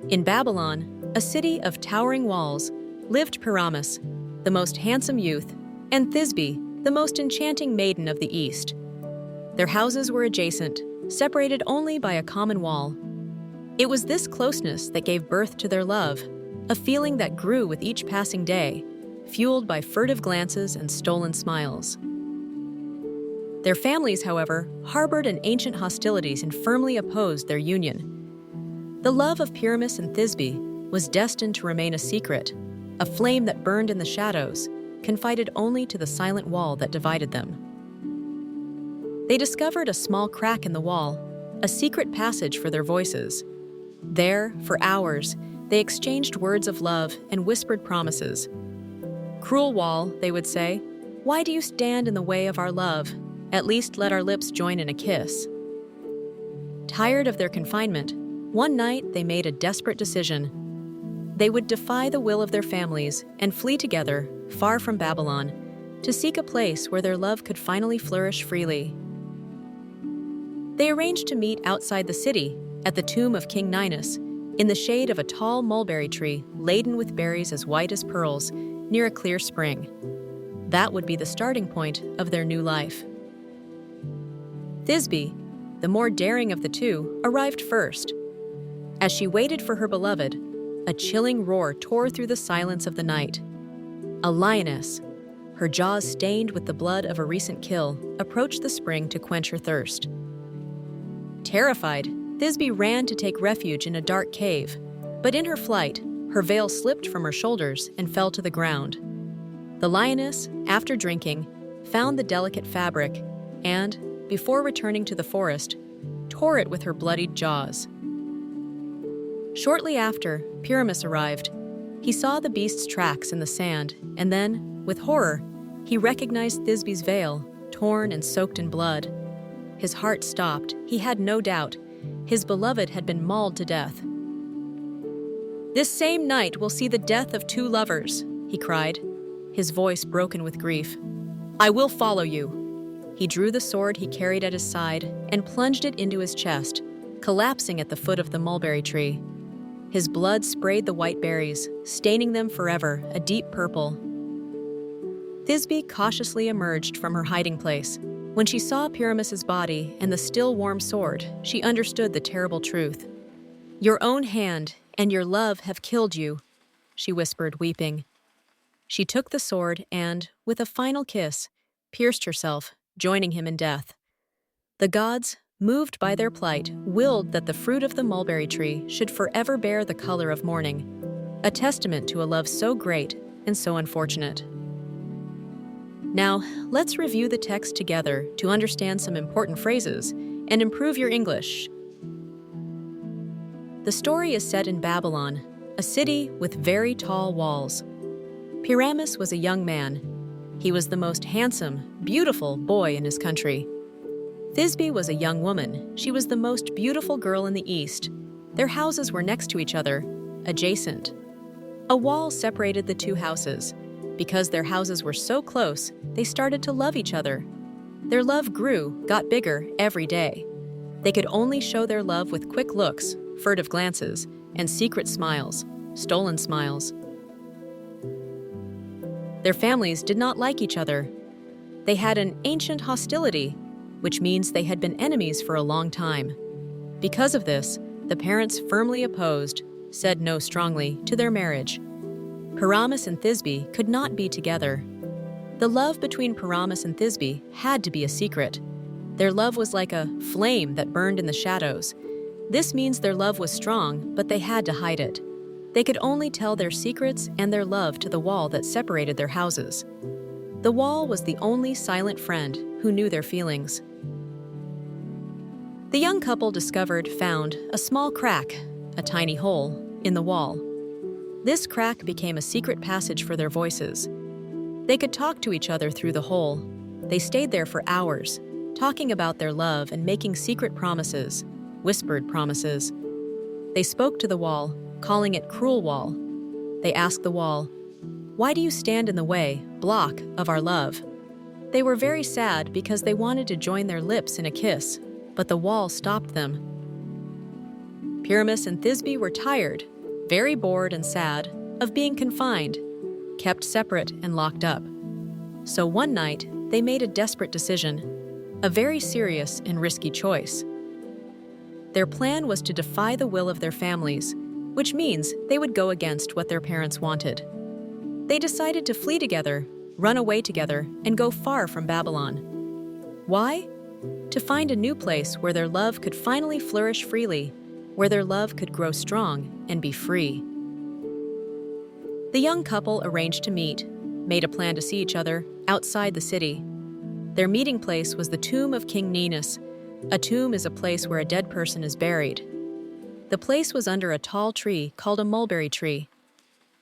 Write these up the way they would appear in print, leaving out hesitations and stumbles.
In Babylon, a city of towering walls, lived Pyramus, the most handsome youth, and Thisbe, the most enchanting maiden of the East. Their houses were adjacent, separated only by a common wall. It was this closeness that gave birth to their love, a feeling that grew with each passing day, fueled by furtive glances and stolen smiles. Their families, however, harbored an ancient hostilities and firmly opposed their union. The love of Pyramus and Thisbe was destined to remain a secret, a flame that burned in the shadows, confided only to the silent wall that divided them. They discovered a small crack in the wall, a secret passage for their voices. There, for hours, they exchanged words of love and whispered promises. "Cruel wall," they would say, "why do you stand in the way of our love? At least let our lips join in a kiss." Tired of their confinement, one night they made a desperate decision. They would defy the will of their families and flee together, far from Babylon, to seek a place where their love could finally flourish freely. They arranged to meet outside the city, at the tomb of King Ninus, in the shade of a tall mulberry tree laden with berries as white as pearls, near a clear spring. That would be the starting point of their new life. Thisbe, the more daring of the two, arrived first. As she waited for her beloved, a chilling roar tore through the silence of the night. A lioness, her jaws stained with the blood of a recent kill, approached the spring to quench her thirst. Terrified, Thisbe ran to take refuge in a dark cave, but in her flight, her veil slipped from her shoulders and fell to the ground. The lioness, after drinking, found the delicate fabric and, before returning to the forest, tore it with her bloodied jaws. Shortly after, Pyramus arrived. He saw the beast's tracks in the sand, and then, with horror, he recognized Thisbe's veil, torn and soaked in blood. His heart stopped. He had no doubt. His beloved had been mauled to death. "This same night will see the death of two lovers," he cried, his voice broken with grief. "I will follow you." He drew the sword he carried at his side and plunged it into his chest, collapsing at the foot of the mulberry tree. His blood sprayed the white berries, staining them forever a deep purple. Thisbe cautiously emerged from her hiding place. When she saw Pyramus's body and the still warm sword, she understood the terrible truth. "Your own hand and your love have killed you," she whispered, weeping. She took the sword and, with a final kiss, pierced herself, joining him in death. The gods, moved by their plight, willed that the fruit of the mulberry tree should forever bear the color of mourning, a testament to a love so great and so unfortunate. Now, let's review the text together to understand some important phrases and improve your English. The story is set in Babylon, a city with very tall walls. Pyramus was a young man. He was the most handsome, beautiful boy in his country. Thisbe was a young woman. She was the most beautiful girl in the East. Their houses were next to each other, adjacent. A wall separated the two houses. Because their houses were so close, they started to love each other. Their love grew, got bigger every day. They could only show their love with quick looks, furtive glances, and secret smiles, stolen smiles. Their families did not like each other. They had an ancient hostility, which means they had been enemies for a long time. Because of this, the parents firmly opposed, said no strongly, to their marriage. Pyramus and Thisbe could not be together. The love between Pyramus and Thisbe had to be a secret. Their love was like a flame that burned in the shadows. This means their love was strong, but they had to hide it. They could only tell their secrets and their love to the wall that separated their houses. The wall was the only silent friend who knew their feelings. The young couple found a small crack, a tiny hole, in the wall. This crack became a secret passage for their voices. They could talk to each other through the hole. They stayed there for hours, talking about their love and making secret promises, whispered promises. They spoke to the wall, calling it cruel wall. They asked the wall, "Why do you stand in the way, block, of our love?" They were very sad because they wanted to join their lips in a kiss, but the wall stopped them. Pyramus and Thisbe were tired. very bored and sad, of being confined, kept separate and locked up. So one night, they made a desperate decision, a very serious and risky choice. Their plan was to defy the will of their families, which means they would go against what their parents wanted. They decided to flee together, run away together, and go far from Babylon. Why? To find a new place where their love could finally flourish freely, where their love could grow strong and be free. The young couple arranged to meet, made a plan to see each other outside the city. Their meeting place was the tomb of King Ninus. A tomb is a place where a dead person is buried. The place was under a tall tree called a mulberry tree.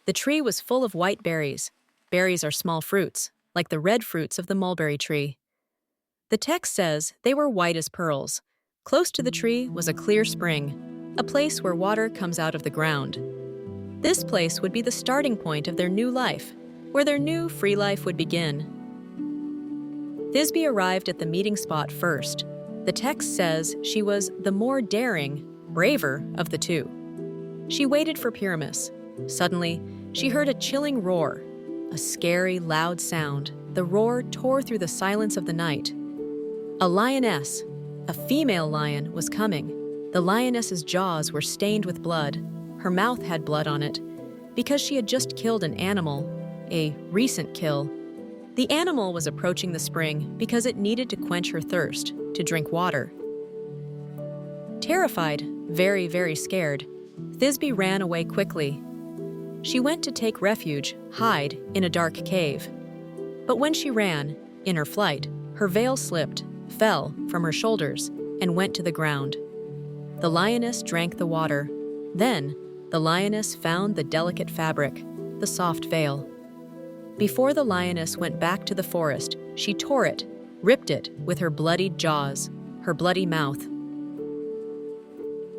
The tree was full of white berries. Berries are small fruits, like the red fruits of the mulberry tree. The text says they were white as pearls. Close to the tree was a clear spring, a place where water comes out of the ground. This place would be the starting point of their new life, where their new free life would begin. Thisbe arrived at the meeting spot first. The text says she was the more daring, braver of the two. She waited for Pyramus. Suddenly, she heard a chilling roar, a scary, loud sound. The roar tore through the silence of the night. A lioness, a female lion, was coming. The lioness's jaws were stained with blood. Her mouth had blood on it, because she had just killed an animal, a recent kill. The animal was approaching the spring because it needed to quench her thirst, to drink water. Terrified, very, very scared, Thisbe ran away quickly. She went to take refuge, hide, in a dark cave. But when she ran, in her flight, her veil slipped, fell from her shoulders, and went to the ground. The lioness drank the water. Then, the lioness found the delicate fabric, the soft veil. Before the lioness went back to the forest, she tore it, ripped it with her bloodied jaws, her bloody mouth.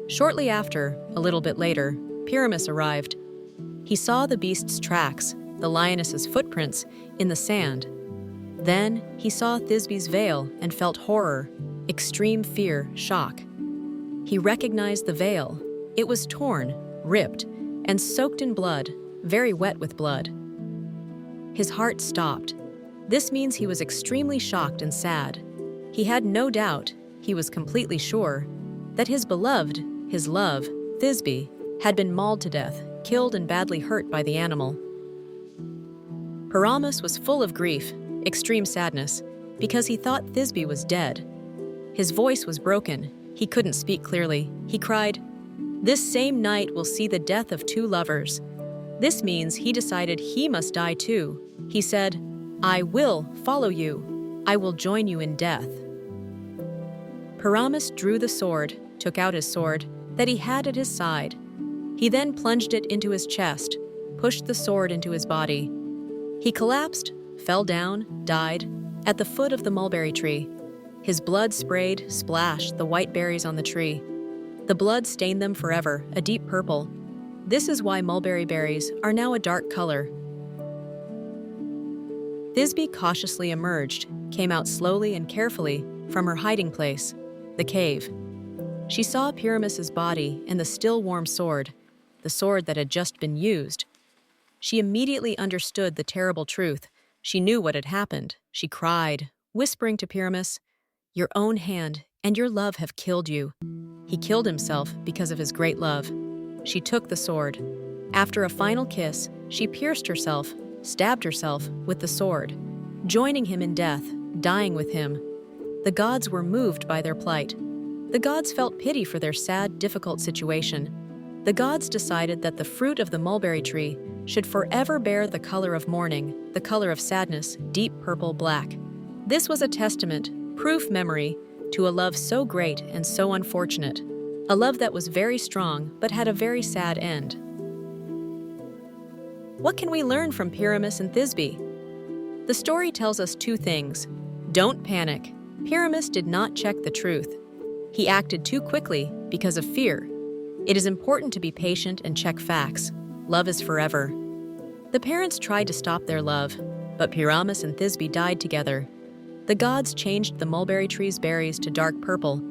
Shortly after, a little bit later, Pyramus arrived. He saw the beast's tracks, the lioness's footprints, in the sand. Then he saw Thisbe's veil and felt horror, extreme fear, shock. He recognized the veil. It was torn, ripped, and soaked in blood, very wet with blood. His heart stopped. This means he was extremely shocked and sad. He had no doubt, he was completely sure, that his beloved, his love, Thisbe, had been mauled to death, killed and badly hurt by the animal. Pyramus was full of grief, extreme sadness, because he thought Thisbe was dead. His voice was broken. He couldn't speak clearly. He cried, "This same night will see the death of two lovers." This means he decided he must die too. He said, "I will follow you. I will join you in death." Pyramus drew the sword, took out his sword, that he had at his side. He then plunged it into his chest, pushed the sword into his body. He collapsed, fell down, died, at the foot of the mulberry tree. His blood sprayed, splashed the white berries on the tree. The blood stained them forever, a deep purple. This is why mulberry berries are now a dark color. Thisbe cautiously emerged, came out slowly and carefully from her hiding place, the cave. She saw Pyramus's body and the still warm sword, the sword that had just been used. She immediately understood the terrible truth. She knew what had happened. She cried, whispering to Pyramus, "Your own hand and your love have killed you." He killed himself because of his great love. She took the sword. After a final kiss, she pierced herself, stabbed herself with the sword, joining him in death, dying with him. The gods were moved by their plight. The gods felt pity for their sad, difficult situation. The gods decided that the fruit of the mulberry tree should forever bear the color of mourning, the color of sadness, deep purple black. This was a testament, proof memory, to a love so great and so unfortunate, a love that was very strong but had a very sad end. What can we learn from Pyramus and Thisbe? The story tells us two things. Don't panic. Pyramus did not check the truth. He acted too quickly because of fear. It is important to be patient and check facts. Love is forever. The parents tried to stop their love, but Pyramus and Thisbe died together. The gods changed the mulberry tree's berries to dark purple,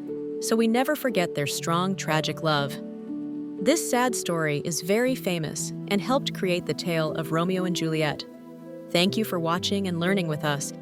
so we never forget their strong, tragic love. This sad story is very famous and helped create the tale of Romeo and Juliet. Thank you for watching and learning with us.